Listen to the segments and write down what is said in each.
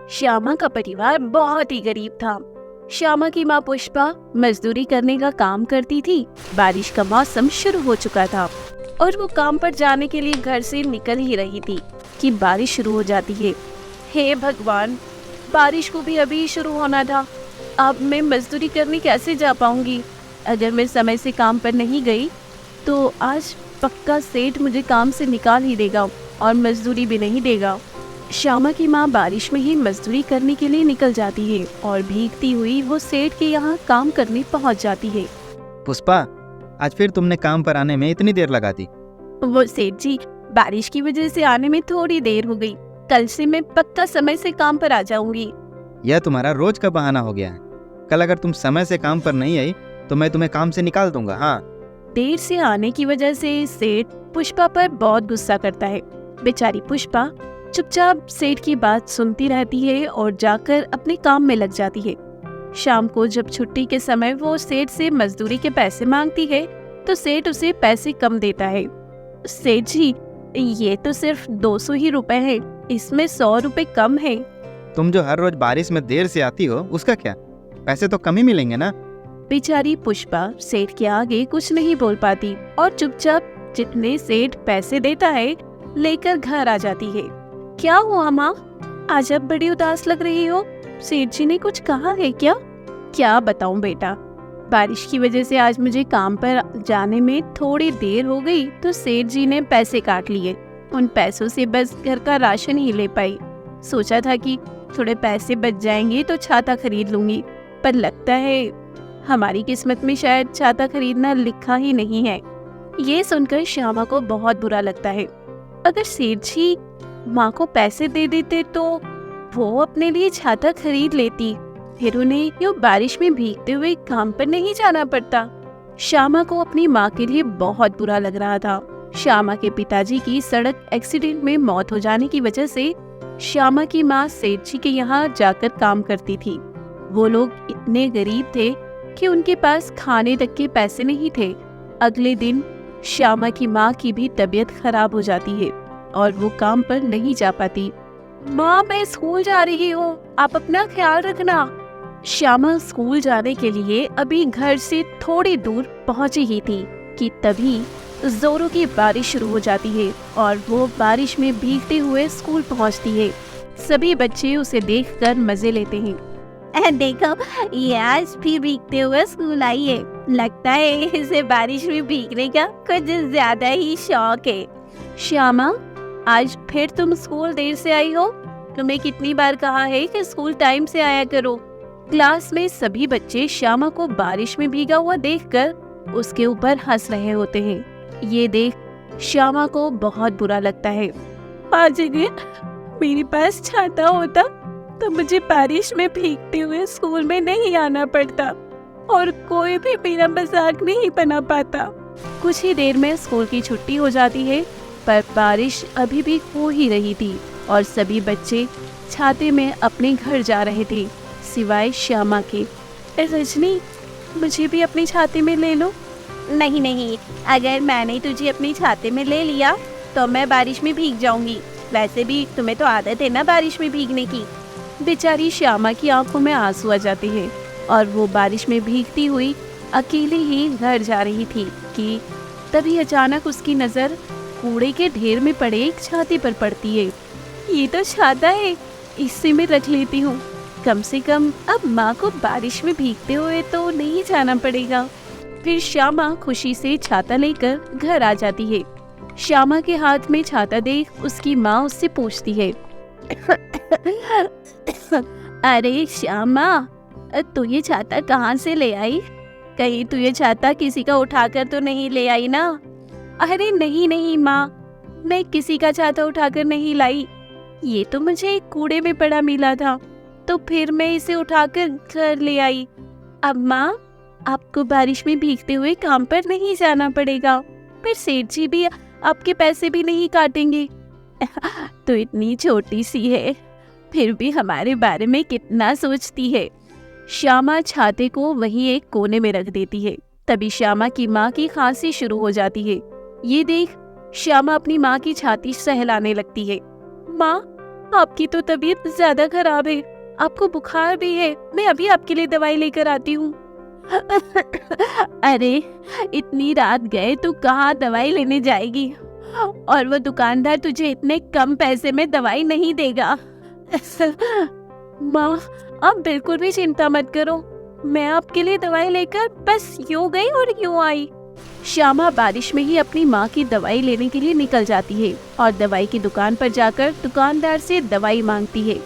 श्यामा का परिवार बहुत ही गरीब था। श्यामा की माँ पुष्पा मजदूरी करने का काम करती थी। बारिश का मौसम शुरू हो चुका था और वो काम पर जाने के लिए घर से निकल ही रही थी कि बारिश शुरू हो जाती है। हे भगवान, बारिश को भी अभी शुरू होना था। अब मैं मजदूरी करने कैसे जा पाऊंगी? अगर मैं समय से काम पर नहीं गई तो आज पक्का सेठ मुझे काम से निकाल ही देगा और मजदूरी भी नहीं देगा। श्यामा की माँ बारिश में ही मजदूरी करने के लिए निकल जाती है और भीगती हुई वो सेठ के यहाँ काम करने पहुँच जाती है। पुष्पा, आज फिर तुमने काम पर आने में इतनी देर लगा दी। वो सेठ जी, बारिश की वजह से आने में थोड़ी देर हो गई। कल से मैं पक्का समय से काम पर आ जाऊंगी। यह तुम्हारा रोज का बहाना हो गया है। कल अगर तुम समय से काम पर नहीं आई तो मैं तुम्हें काम से निकाल दूंगा। हाँ। देर से आने की वजह से सेठ पुष्पा पर बहुत गुस्सा करता है। बेचारी पुष्पा चुपचाप सेठ की बात सुनती रहती है और जाकर अपने काम में लग जाती है। शाम को जब छुट्टी के समय वो सेठ से मजदूरी के पैसे मांगती है तो सेठ उसे पैसे कम देता है। सेठ जी, ये तो सिर्फ 200 ही रुपए है, इसमें 100 रुपए कम है। तुम जो हर रोज बारिश में देर से आती हो उसका क्या? पैसे तो कम ही मिलेंगे ना। बेचारी पुष्पा सेठ के आगे कुछ नहीं बोल पाती और चुपचाप जितने सेठ पैसे देता है लेकर घर आ जाती है। क्या हुआ माँ, आज अब बड़ी उदास लग रही हो? सेठ जी ने कुछ कहा है क्या? क्या बताऊं बेटा, बारिश की वजह से आज मुझे काम पर जाने में थोड़ी देर हो गई तो सेठ जी ने पैसे काट लिए। उन पैसों से बस घर का राशन ही ले पाई। सोचा था कि थोड़े पैसे बच जाएंगे तो छाता खरीद लूंगी, पर लगता है हमारी किस्मत में शायद छाता खरीदना लिखा ही नहीं है। ये सुनकर श्यामा को बहुत बुरा लगता है। अगर सेठ जी माँ को पैसे दे देते तो वो अपने लिए छाता खरीद लेती, फिर उन्हें यूं बारिश में भीगते हुए काम पर नहीं जाना पड़ता। श्यामा को अपनी माँ के लिए बहुत बुरा लग रहा था। श्यामा के पिताजी की सड़क एक्सीडेंट में मौत हो जाने की वजह से श्यामा की माँ सेठ जी के यहाँ जाकर काम करती थी। वो लोग इतने गरीब थे कि उनके पास खाने तक के पैसे नहीं थे। अगले दिन श्यामा की माँ की भी तबीयत खराब हो जाती है और वो काम पर नहीं जा पाती। माँ, मैं स्कूल जा रही हूँ, आप अपना ख्याल रखना। श्यामा स्कूल जाने के लिए अभी घर से थोड़ी दूर पहुँची ही थी कि तभी जोरों की बारिश शुरू हो जाती है और वो बारिश में भीगते हुए स्कूल पहुँचती है। सभी बच्चे उसे देखकर मजे लेते हैं। देखो, ये आज भी भीगते हुए स्कूल आई है। लगता है इसे बारिश में भीगने का कुछ ज्यादा ही शौक है। श्यामा, आज फिर तुम स्कूल देर से आई हो। तुम्हें कितनी बार कहा है कि स्कूल टाइम से आया करो। क्लास में सभी बच्चे श्यामा को बारिश में भीगा हुआ देखकर उसके ऊपर हंस रहे होते हैं। ये देख श्यामा को बहुत बुरा लगता है। आज अगर मेरे पास छाता होता तो मुझे बारिश में भीगते हुए स्कूल में नहीं आना पड़ता और कोई भी मेरा मजाक नहीं बना पाता। कुछ ही देर में स्कूल की छुट्टी हो जाती है, पर बारिश अभी भी हो ही रही थी और सभी बच्चे छाते में अपने घर जा रहे थे सिवाय श्यामा के। रजनी, मुझे भी अपने छाते में ले लो। नहीं नहीं, अगर मैंने तुझे अपने छाते में ले लिया तो मैं बारिश में भीग जाऊंगी। वैसे भी तुम्हें तो आदत है ना बारिश में भीगने की। बेचारी श्यामा की आंखों में आंसू आ जाते हैं और वो बारिश में भीगती हुई अकेली ही घर जा रही थी कि तभी अचानक उसकी नजर कूड़े के ढेर में पड़े एक छाते पर पड़ती है। ये तो छाता है, इससे मैं रख लेती हूँ। कम से कम अब माँ को बारिश में भीगते हुए तो नहीं जाना पड़ेगा। फिर श्यामा खुशी से छाता लेकर घर आ जाती है। श्यामा के हाथ में छाता देख उसकी माँ उससे पूछती है, अरे श्यामा, तू ये छाता कहाँ से ले आई? कहीं तू ये छाता किसी का उठाकर तो नहीं ले आई ना? अरे नहीं नहीं माँ, मैं किसी का छाता उठाकर नहीं लाई। ये तो मुझे एक कूड़े में पड़ा मिला था, तो फिर मैं इसे उठाकर घर ले आई। अब माँ, आपको बारिश में भीगते हुए काम पर नहीं जाना पड़ेगा, फिर सेठ जी भी आपके पैसे भी नहीं काटेंगे। तो इतनी छोटी सी है, फिर भी हमारे बारे में कितना सोचती है। श्यामा छाते को वहीं एक कोने में रख देती है। तभी श्यामा की माँ की खांसी शुरू हो जाती है। ये देख श्यामा अपनी माँ की छाती सहलाने लगती है। माँ, आपकी तो तबीयत ज्यादा खराब है, आपको बुखार भी है। मैं अभी आपके लिए दवाई लेकर आती हूँ। अरे इतनी रात गए तो कहाँ दवाई लेने जाएगी, और वो दुकानदार तुझे इतने कम पैसे में दवाई नहीं देगा। माँ, आप बिल्कुल भी चिंता मत करो, मैं आपके लिए दवाई लेकर बस यूं गई और यूं आई। श्यामा बारिश में ही अपनी माँ की दवाई लेने के लिए निकल जाती है और दवाई की दुकान पर जाकर दुकानदार से दवाई मांगती है।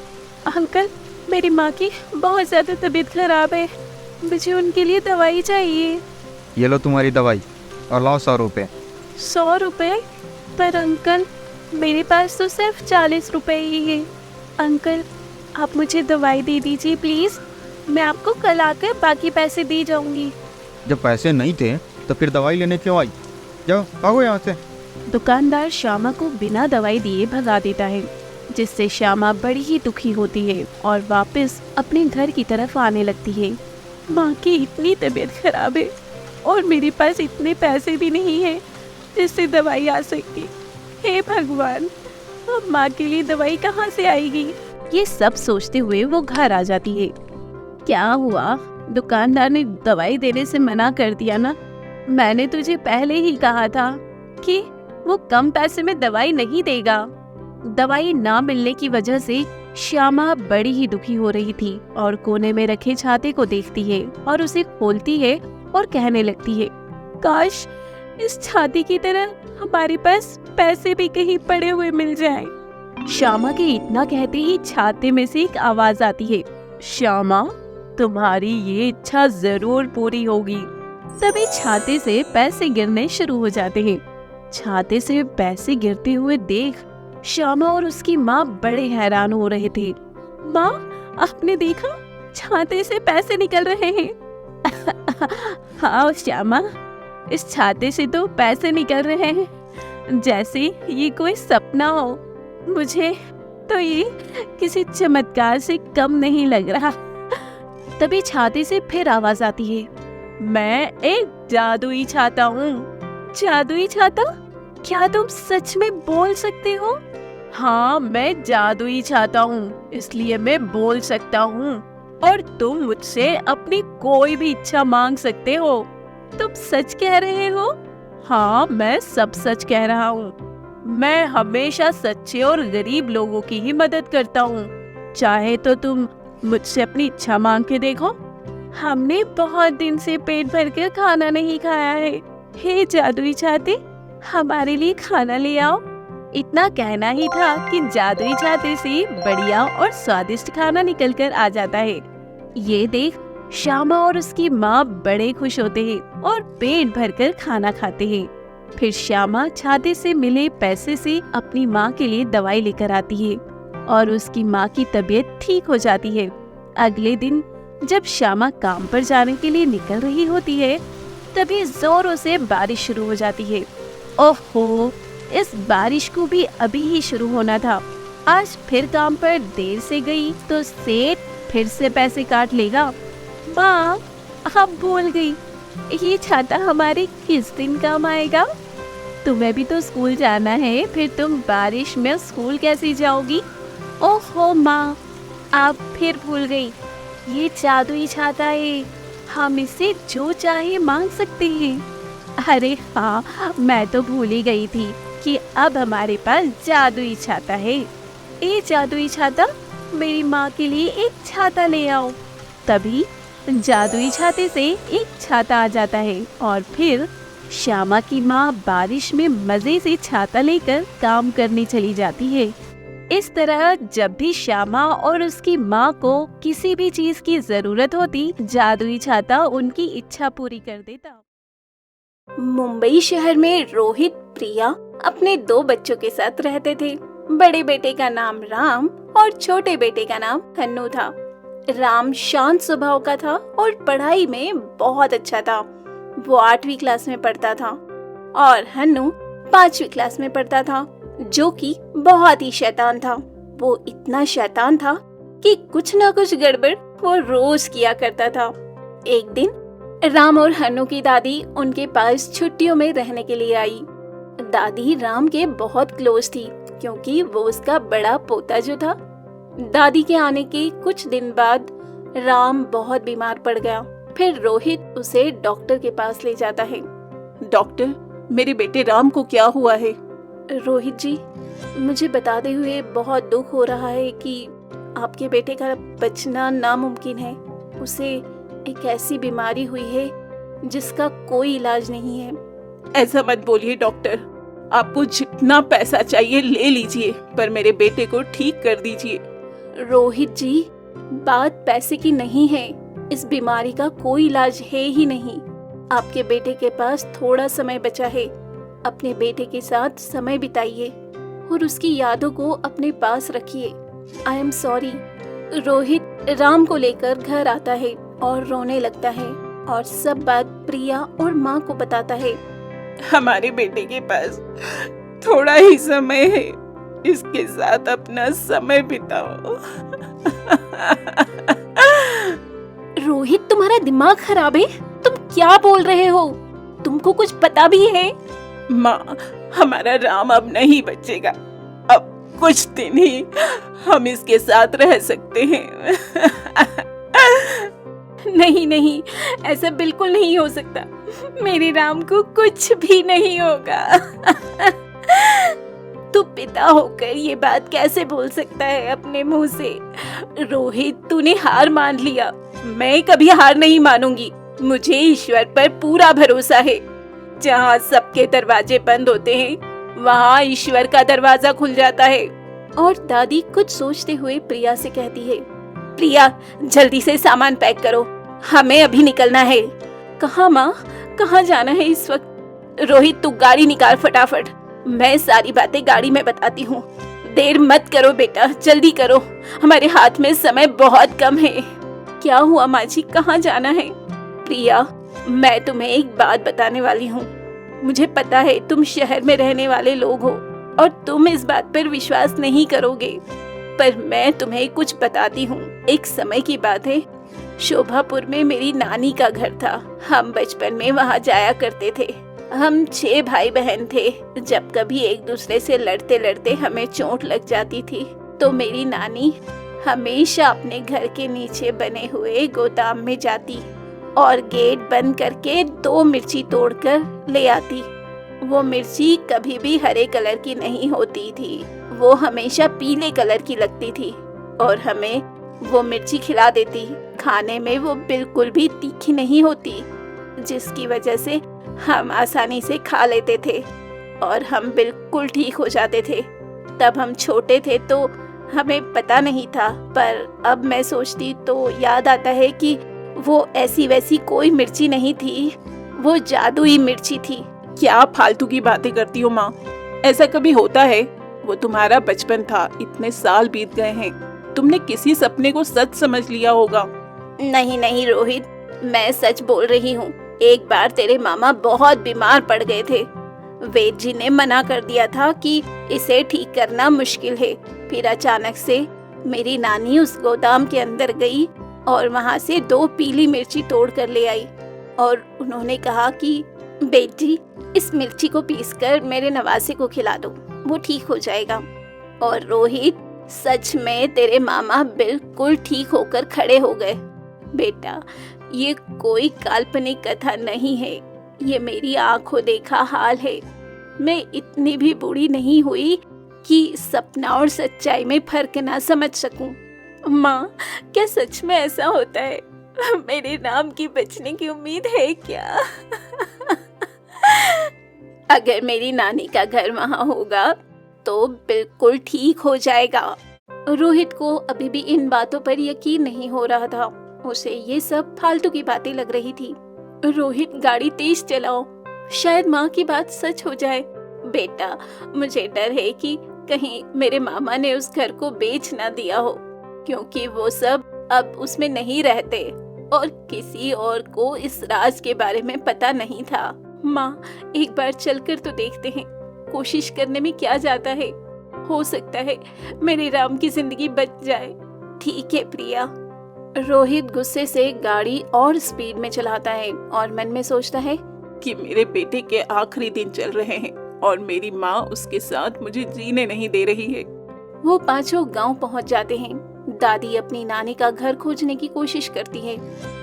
अंकल, मेरी माँ की बहुत ज्यादा तबीयत खराब है, मुझे उनके लिए दवाई चाहिए। ये लो तुम्हारी दवाई और लाओ 100 रुपये। 100 रुपए? पर अंकल, मेरे पास तो सिर्फ 40 रुपए ही है। अंकल, आप मुझे दवाई दे दीजिए प्लीज, मैं आपको कल आकर बाकी पैसे दे जाऊंगी। जब पैसे नहीं थे तो फिर दवाई लेने क्यों आई? जाओ भागो यहाँ से। दुकानदार श्यामा को बिना दवाई दिए भगा देता है, जिससे श्यामा बड़ी ही दुखी होती है और वापस अपने घर की तरफ आने लगती है। माँ की इतनी तबीयत खराब है और मेरे पास इतने पैसे भी नहीं है जिससे दवाई आ सकती। हे भगवान, अब माँ के लिए दवाई कहाँ से आएगी? ये सब सोचते हुए वो घर आ जाती है। क्या हुआ, दुकानदार ने दवाई देने से मना कर दिया ना? मैंने तुझे पहले ही कहा था कि वो कम पैसे में दवाई नहीं देगा। दवाई ना मिलने की वजह से श्यामा बड़ी ही दुखी हो रही थी और कोने में रखे छाते को देखती है और उसे खोलती है और कहने लगती है, काश इस छाते की तरह हमारे पास पैसे भी कहीं पड़े हुए मिल जाएं। श्यामा के इतना कहते ही छाते में से एक आवाज आती है, श्यामा, तुम्हारी ये इच्छा जरूर पूरी होगी। तभी छाते से पैसे गिरने शुरू हो जाते हैं। छाते से पैसे गिरते हुए देख श्यामा और उसकी माँ बड़े हैरान हो रहे थे। माँ, आपने देखा, छाते से पैसे निकल रहे हैं। हाँ श्यामा, इस छाते से तो पैसे निकल रहे हैं जैसे ये कोई सपना हो। मुझे तो ये किसी चमत्कार से कम नहीं लग रहा। तभी छाते से फिर आवाज आती है, मैं एक जादुई छाता हूँ। जादुई छाता? क्या तुम सच में बोल सकते हो? हाँ, मैं जादुई छाता हूँ, इसलिए मैं बोल सकता हूँ और तुम मुझसे अपनी कोई भी इच्छा मांग सकते हो। तुम सच कह रहे हो? हाँ, मैं सब सच कह रहा हूँ। मैं हमेशा सच्चे और गरीब लोगों की ही मदद करता हूँ। चाहे तो तुम मुझसे अपनी इच्छा मांग के देखो। हमने बहुत दिन से पेट भर कर खाना नहीं खाया है। हे जादुई छाते, हमारे लिए खाना ले आओ। इतना कहना ही था कि जादुई छाते से बढ़िया और स्वादिष्ट खाना निकल कर आ जाता है। ये देख श्यामा और उसकी माँ बड़े खुश होते हैं और पेट भरकर खाना खाते हैं। फिर श्यामा छाते से मिले पैसे से अपनी माँ के लिए दवाई लेकर आती है और उसकी माँ की तबीयत ठीक हो जाती है। अगले दिन जब श्यामा काम पर जाने के लिए निकल रही होती है, तभी जोरों से बारिश शुरू हो जाती है। ओहो, इस बारिश को भी अभी ही शुरू होना था। आज फिर काम पर देर से गई तो सेठ फिर से पैसे काट लेगा। माँ, आप भूल गई, ये छाता हमारे किस दिन काम आएगा? तुम्हें भी तो स्कूल जाना है, फिर तुम बारिश में स्कूल कैसे जाओगी? ओहो माँ, आप फिर भूल गई, ये जादुई छाता है, हम इसे जो चाहे मांग सकते हैं। अरे हाँ, मैं तो भूल ही गई थी कि अब हमारे पास जादुई छाता है। ए जादुई छाता, मेरी माँ के लिए एक छाता ले आओ। तभी जादुई छाते से एक छाता आ जाता है और फिर श्यामा की माँ बारिश में मजे से छाता लेकर काम करने चली जाती है। इस तरह जब भी श्यामा और उसकी माँ को किसी भी चीज की जरूरत होती, जादुई छाता उनकी इच्छा पूरी कर देता। मुंबई शहर में रोहित प्रिया अपने 2 बच्चों के साथ रहते थे। बड़े बेटे का नाम राम और छोटे बेटे का नाम हन्नू था। राम शांत स्वभाव का था और पढ़ाई में बहुत अच्छा था। वो 8वीं क्लास में पढ़ता था और हन्नू 5वीं क्लास में पढ़ता था, जो कि बहुत ही शैतान था। वो इतना शैतान था कि कुछ ना कुछ गड़बड़ वो रोज किया करता था। एक दिन राम और हन्नू की दादी उनके पास छुट्टियों में रहने के लिए आई। दादी राम के बहुत क्लोज थी, क्योंकि वो उसका बड़ा पोता जो था। दादी के आने के कुछ दिन बाद राम बहुत बीमार पड़ गया। फिर रोहित उसे डॉक्टर के पास ले जाता है। डॉक्टर, मेरे बेटे राम को क्या हुआ है? रोहित जी, मुझे बताते हुए बहुत दुख हो रहा है कि आपके बेटे का बचना नामुमकिन है। उसे एक ऐसी बीमारी हुई है जिसका कोई इलाज नहीं है। ऐसा मत बोलिए डॉक्टर, आपको जितना पैसा चाहिए ले लीजिए, पर मेरे बेटे को ठीक कर दीजिए। रोहित जी, बात पैसे की नहीं है। इस बीमारी का कोई इलाज है ही नहीं। आपके बेटे के पास थोड़ा समय बचा है। अपने बेटे के साथ समय बिताइए और उसकी यादों को अपने पास रखिए। I am sorry. Rohit Ram को लेकर घर आता है और रोने लगता है और सब बात प्रिया और माँ को बताता है। हमारे बेटे के पास थोड़ा ही समय है, इसके साथ अपना समय बिताओ। रोहित, तुम्हारा दिमाग खराब है? तुम क्या बोल रहे हो? तुमको कुछ पता भी है? माँ, हमारा राम अब नहीं बचेगा। अब कुछ दिन ही हम इसके साथ रह सकते हैं। नहीं नहीं, ऐसा बिल्कुल नहीं हो सकता। मेरे राम को कुछ भी नहीं होगा। तू पिता होकर ये बात कैसे बोल सकता है अपने मुंह से? रोहित, तूने हार मान लिया। मैं कभी हार नहीं मानूंगी। मुझे ईश्वर पर पूरा भरोसा है। जहाँ सबके दरवाजे बंद होते हैं, वहाँ ईश्वर का दरवाजा खुल जाता है। और दादी कुछ सोचते हुए प्रिया से कहती है, प्रिया, जल्दी से सामान पैक करो, हमें अभी निकलना है। कहाँ माँ? कहाँ जाना है इस वक्त? रोहित, तू गाड़ी निकाल फटाफट। मैं सारी बातें गाड़ी में बताती हूँ। देर मत करो बेटा, जल्दी करो, हमारे हाथ में समय बहुत कम है। क्या हुआ माँ जी, कहाँ जाना है? प्रिया, मैं तुम्हें एक बात बताने वाली हूँ। मुझे पता है तुम शहर में रहने वाले लोग हो और तुम इस बात पर विश्वास नहीं करोगे, पर मैं तुम्हें कुछ बताती हूँ। एक समय की बात है, शोभापुर में मेरी नानी का घर था। हम बचपन में वहाँ जाया करते थे। हम 6 भाई बहन थे। जब कभी एक दूसरे से लड़ते लड़ते हमें चोट लग जाती थी तो मेरी नानी हमेशा अपने घर के नीचे बने हुए गोदाम में जाती और गेट बंद करके 2 मिर्ची तोड़कर ले आती। वो मिर्ची कभी भी हरे कलर की नहीं होती थी, वो हमेशा पीले कलर की लगती थी और हमें वो मिर्ची खिला देती। खाने में वो बिल्कुल भी तीखी नहीं होती, जिसकी वजह से हम आसानी से खा लेते थे और हम बिल्कुल ठीक हो जाते थे। तब हम छोटे थे तो हमें पता नहीं था, पर अब मैं सोचती तो याद आता है कि वो ऐसी वैसी कोई मिर्ची नहीं थी, वो जादुई मिर्ची थी। क्या फालतू की बातें करती हो माँ? ऐसा कभी होता है? वो तुम्हारा बचपन था, इतने साल बीत गए हैं, तुमने किसी सपने को सच समझ लिया होगा। नहीं नहीं रोहित, मैं सच बोल रही हूँ। एक बार तेरे मामा बहुत बीमार पड़ गए थे। वैद्य जी ने मना कर दिया था कि इसे ठीक करना मुश्किल है। फिर अचानक से मेरी नानी उस गोदाम के अंदर गई और वहाँ से 2 पीली मिर्ची तोड़ कर ले आई और उन्होंने कहा कि बेटी, इस मिर्ची को पीसकर मेरे नवासे को खिला दो, वो ठीक हो जाएगा। और रोहित, सच में तेरे मामा बिल्कुल ठीक होकर खड़े हो गए। बेटा, ये कोई काल्पनिक कथा नहीं है, ये मेरी आंखों देखा हाल है। मैं इतनी भी बूढ़ी नहीं हुई कि सपना और सच्चाई में फर्क ना समझ सकूं। माँ, क्या सच में ऐसा होता है? मेरे नाम की बचने की उम्मीद है क्या? अगर मेरी नानी का घर वहाँ होगा तो बिल्कुल ठीक हो जाएगा। रोहित को अभी भी इन बातों पर यकीन नहीं हो रहा था। उसे ये सब फालतू की बातें लग रही थी। रोहित, गाड़ी तेज चलाओ, शायद माँ की बात सच हो जाए। बेटा, मुझे डर है कि कहीं मेरे मामा ने उस घर को बेच ना दिया हो, क्योंकि वो सब अब उसमें नहीं रहते और किसी और को इस राज के बारे में पता नहीं था। माँ, एक बार चलकर तो देखते हैं, कोशिश करने में क्या जाता है। हो सकता है मेरे राम की जिंदगी बच जाए। ठीक है प्रिया। रोहित गुस्से से गाड़ी और स्पीड में चलाता है और मन में सोचता है कि मेरे बेटे के आखिरी दिन चल रहे हैं और मेरी माँ उसके साथ मुझे जीने नहीं दे रही है। वो पांचों गांव पहुंच जाते हैं। दादी अपनी नानी का घर खोजने की कोशिश करती है,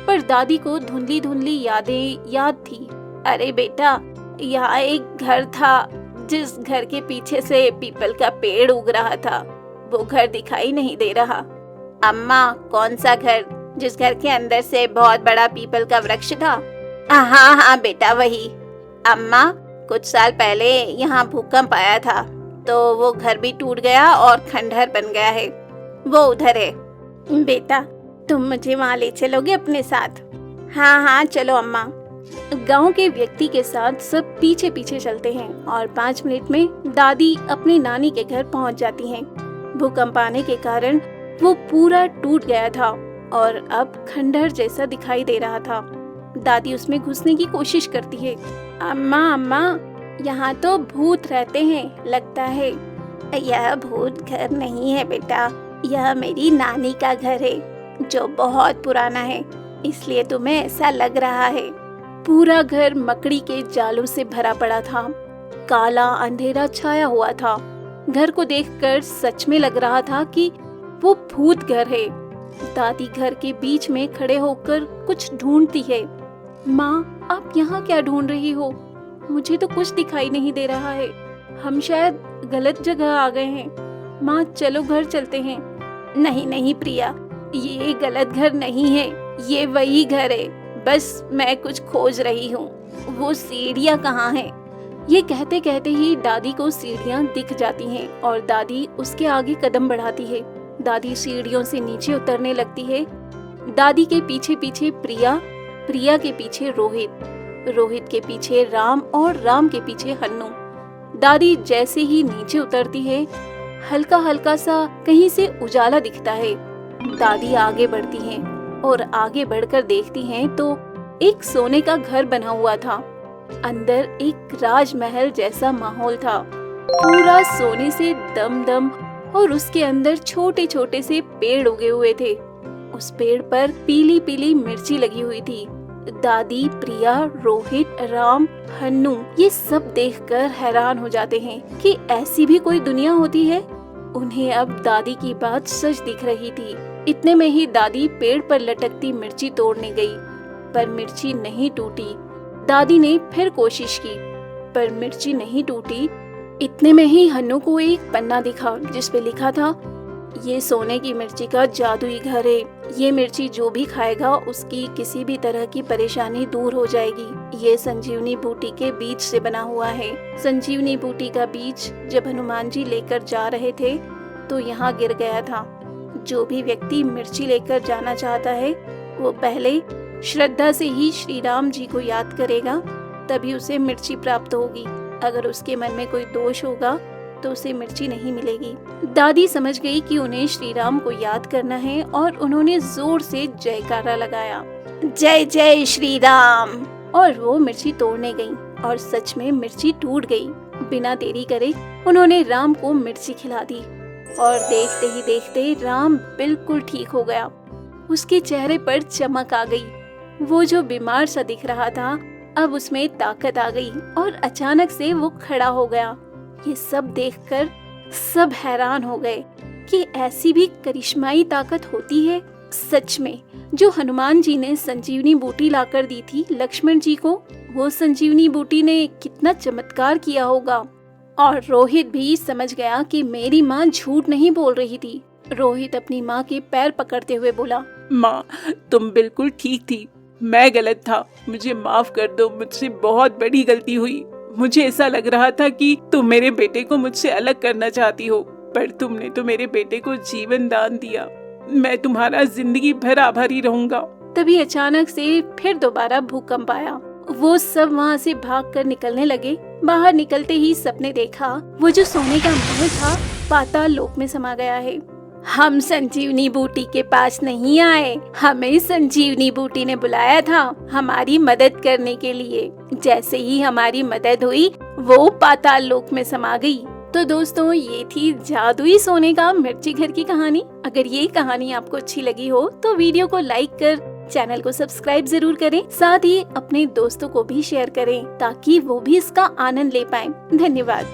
पर दादी को धुंधली धुंधली यादें याद थी। अरे बेटा, यहाँ एक घर था जिस घर के पीछे से पीपल का पेड़ उग रहा था। वो घर दिखाई नहीं दे रहा। अम्मा, कौन सा घर? जिस घर के अंदर से बहुत बड़ा पीपल का वृक्ष था? हाँ हाँ बेटा, वही। अम्मा, कुछ साल पहले यहाँ भूकंप आया था, तो वो घर भी टूट गया और खंडहर बन गया है। वो उधर है। बेटा, तुम मुझे वहाँ ले चलोगे अपने साथ? हाँ हाँ चलो अम्मा। गांव के व्यक्ति के साथ सब पीछे पीछे चलते हैं और 5 मिनट में दादी अपनी नानी के घर पहुंच जाती हैं। भूकंप आने के कारण वो पूरा टूट गया था और अब खंडहर जैसा दिखाई दे रहा था। दादी उसमें घुसने की कोशिश करती है। अम्मा अम्मा, यहाँ तो भूत रहते हैं लगता है। यह भूत घर नहीं है बेटा, यह मेरी नानी का घर है जो बहुत पुराना है, इसलिए तुम्हें ऐसा लग रहा है। पूरा घर मकड़ी के जालों से भरा पड़ा था। काला अंधेरा छाया हुआ था। घर को देखकर सच में लग रहा था कि वो भूत घर है। दादी घर के बीच में खड़े होकर कुछ ढूंढती है। माँ, आप यहाँ क्या ढूंढ रही हो? मुझे तो कुछ दिखाई नहीं दे रहा है। हम शायद गलत जगह आ गए हैं। माँ, चलो घर चलते हैं। नहीं नहीं प्रिया, ये गलत घर नहीं है, ये वही घर है, बस मैं कुछ खोज रही हूँ। वो सीढ़ियाँ कहाँ हैं? ये कहते कहते ही दादी को सीढ़ियाँ दिख जाती हैं और दादी उसके आगे कदम बढ़ाती है। दादी सीढ़ियों से नीचे उतरने लगती है। दादी के पीछे पीछे प्रिया, प्रिया के पीछे रोहित, रोहित के पीछे राम और राम के पीछे हन्नू। दादी जैसे ही नीचे उतरती है, हल्का हल्का सा कहीं से उजाला दिखता है। दादी आगे बढ़ती हैं और आगे बढ़कर देखती हैं तो एक सोने का घर बना हुआ था। अंदर एक राजमहल जैसा माहौल था, पूरा सोने से दम और उसके अंदर छोटे छोटे से पेड़ उगे हुए थे। उस पेड़ पर पीली पीली मिर्ची लगी हुई थी। दादी, प्रिया, रोहित, राम, हन्नू ये सब देखकर हैरान हो जाते हैं कि ऐसी भी कोई दुनिया होती है। उन्हें अब दादी की बात सच दिख रही थी। इतने में ही दादी पेड़ पर लटकती मिर्ची तोड़ने गई, पर मिर्ची नहीं टूटी। दादी ने फिर कोशिश की, पर मिर्ची नहीं टूटी। इतने में ही हन्नू को एक पन्ना दिखा जिस पे लिखा था, ये सोने की मिर्ची का जादुई घर है। ये मिर्ची जो भी खाएगा उसकी किसी भी तरह की परेशानी दूर हो जाएगी। ये संजीवनी बूटी के बीज से बना हुआ है। संजीवनी बूटी का बीज जब हनुमान जी लेकर जा रहे थे तो यहाँ गिर गया था। जो भी व्यक्ति मिर्ची लेकर जाना चाहता है वो पहले श्रद्धा से ही श्री राम जी को याद करेगा, तभी उसे मिर्ची प्राप्त होगी। अगर उसके मन में कोई दोष होगा तो उसे मिर्ची नहीं मिलेगी। दादी समझ गई कि उन्हें श्री राम को याद करना है और उन्होंने जोर से जयकारा लगाया, जय जय श्री राम। और वो मिर्ची तोड़ने गई और सच में मिर्ची टूट गई। बिना देरी करे उन्होंने राम को मिर्ची खिला दी और देखते ही देखते राम बिल्कुल ठीक हो गया। उसके चेहरे पर चमक आ गई। वो जो बीमार सा दिख रहा था अब उसमें ताकत आ गई और अचानक से वो खड़ा हो गया। ये सब देखकर सब हैरान हो गए कि ऐसी भी करिश्माई ताकत होती है। सच में जो हनुमान जी ने संजीवनी बूटी लाकर दी थी लक्ष्मण जी को, वो संजीवनी बूटी ने कितना चमत्कार किया होगा। और रोहित भी समझ गया कि मेरी माँ झूठ नहीं बोल रही थी। रोहित अपनी माँ के पैर पकड़ते हुए बोला, माँ, तुम बिल्कुल ठीक थी, मैं गलत था, मुझे माफ कर दो, मुझसे बहुत बड़ी गलती हुई। मुझे ऐसा लग रहा था कि तुम मेरे बेटे को मुझसे अलग करना चाहती हो, पर तुमने तो मेरे बेटे को जीवन दान दिया। मैं तुम्हारा जिंदगी भर आभारी रहूंगा। तभी अचानक से फिर दोबारा भूकंप आया। वो सब वहाँ से भागकर निकलने लगे। बाहर निकलते ही सबने देखा वो जो सोने का महल था पाताल लोक में समा गया है। हम संजीवनी बूटी के पास नहीं आए, हमें संजीवनी बूटी ने बुलाया था हमारी मदद करने के लिए। जैसे ही हमारी मदद हुई वो पाताल लोक में समा गई। तो दोस्तों, ये थी जादुई सोने का मिर्ची घर की कहानी। अगर ये कहानी आपको अच्छी लगी हो तो वीडियो को लाइक कर चैनल को सब्सक्राइब जरूर करें, साथ ही अपने दोस्तों को भी शेयर करें ताकि वो भी इसका आनंद ले पाएं। धन्यवाद।